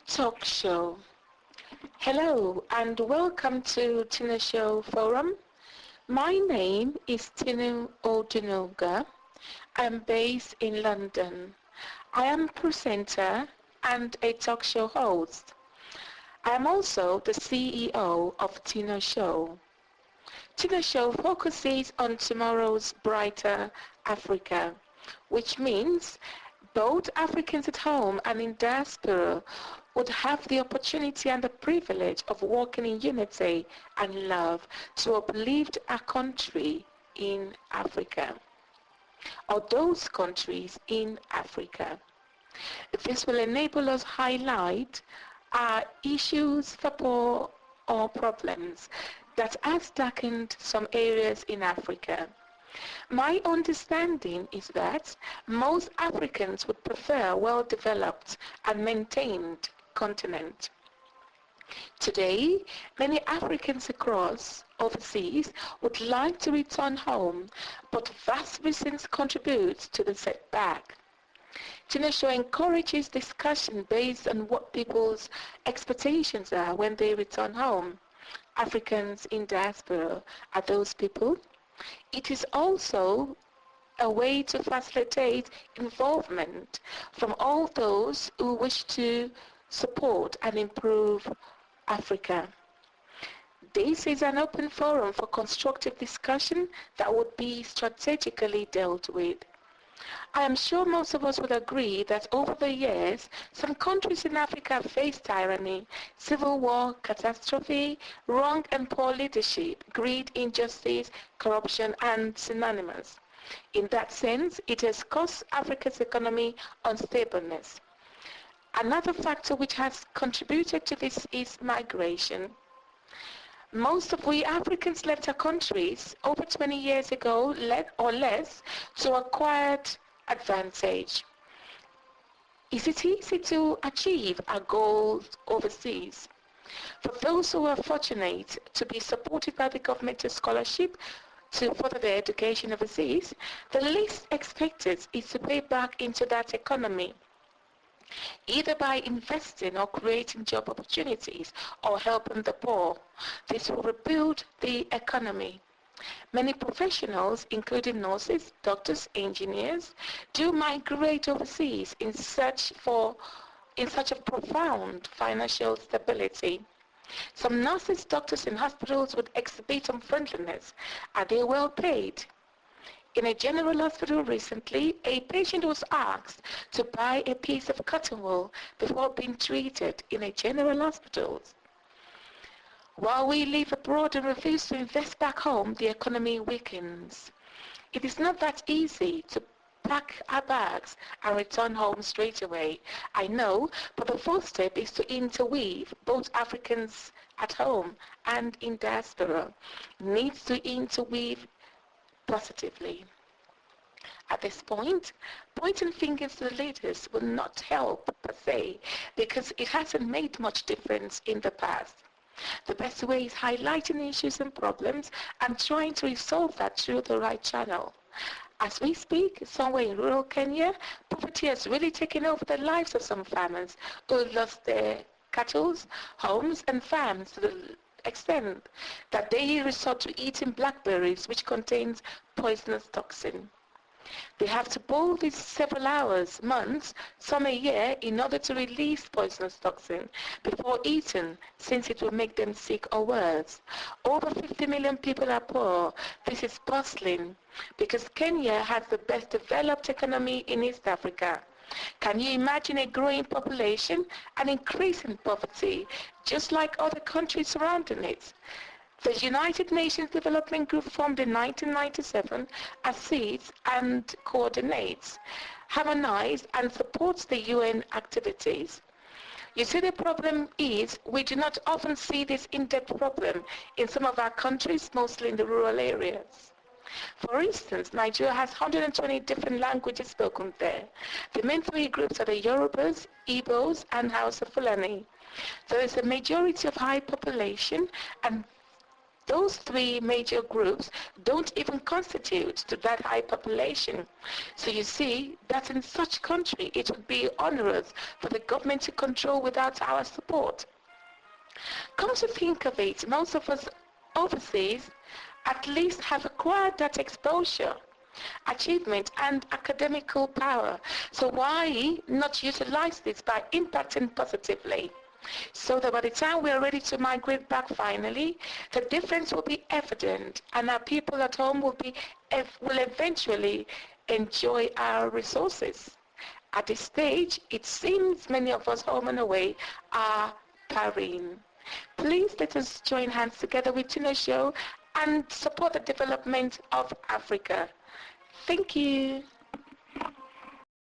Talk show. Hello and welcome to Tinoshow Forum. My name is Tinu Odunoga. I'm based in London. I am a presenter and a talk show host. I am also the CEO of Tinoshow. Tinoshow focuses on tomorrow's brighter Africa, which means both Africans at home and in diaspora would have the opportunity and the privilege of working in unity and love to uplift our country in Africa, or those countries in Africa. This will enable us highlight our issues for or problems that has darkened some areas in Africa. My understanding is that most Africans would prefer a well-developed and maintained continent. Today, many Africans across overseas would like to return home, but vast reasons contribute to the setback. Tinoshow encourages discussion based on what people's expectations are when they return home. Africans in diaspora are those people. It is also a way to facilitate involvement from all those who wish to support and improve Africa. This is an open forum for constructive discussion that would be strategically dealt with. I am sure most of us would agree that over the years, some countries in Africa have faced tyranny, civil war, catastrophe, wrong and poor leadership, greed, injustice, corruption, and synonymous. In that sense, it has caused Africa's economy unstableness. Another factor which has contributed to this is migration. Most of we Africans left our countries over 20 years ago or less to acquired advantage. Is it easy to achieve our goals overseas? For those who are fortunate to be supported by the government scholarship to further their education overseas, the least expected is to pay back into that economy, either by investing or creating job opportunities or helping the poor. This will rebuild the economy. Many professionals, including nurses, doctors, engineers, do migrate overseas in search of profound financial stability. Some nurses, doctors, and hospitals would exhibit unfriendliness. Are they well paid? In a general hospital recently, a patient was asked to buy a piece of cotton wool before being treated in a general hospital. While we live abroad and refuse to invest back home, the economy weakens. It is not that easy to pack our bags and return home straight away. I know, but the first step is to interweave both Africans at home and in diaspora. Needs to interweave positively. At this point, pointing fingers to the leaders will not help per se because it hasn't made much difference in the past. The best way is highlighting issues and problems and trying to resolve that through the right channel. As we speak, somewhere in rural Kenya, poverty has really taken over the lives of some farmers who lost their cattle, homes and farms to the extent that they resort to eating blackberries which contains poisonous toxin. They have to boil this several hours, months, some a year in order to release poisonous toxin before eating, since it will make them sick or worse. Over 50 million people are poor. This is puzzling because Kenya has the best developed economy in East Africa. Can you imagine a growing population and increasing poverty, just like other countries surrounding it? The United Nations Development Group formed in 1997 assists and coordinates, harmonizes and supports the UN activities. You see, the problem is we do not often see this in-depth problem in some of our countries, mostly in the rural areas. For instance, Nigeria has 120 different languages spoken there. The main three groups are the Yorubas, Igbos, and Hausa Fulani. There is a majority of high population and those three major groups don't even constitute to that high population. So you see that in such country it would be onerous for the government to control without our support. Come to think of it, most of us overseas at least have acquired that exposure, achievement and academical power. So why not utilize this by impacting positively? So that by the time we are ready to migrate back finally, the difference will be evident and our people at home will eventually enjoy our resources. At this stage, it seems many of us home and away are parrying. Please let us join hands together with tinoshow and support the development of Africa. Thank you.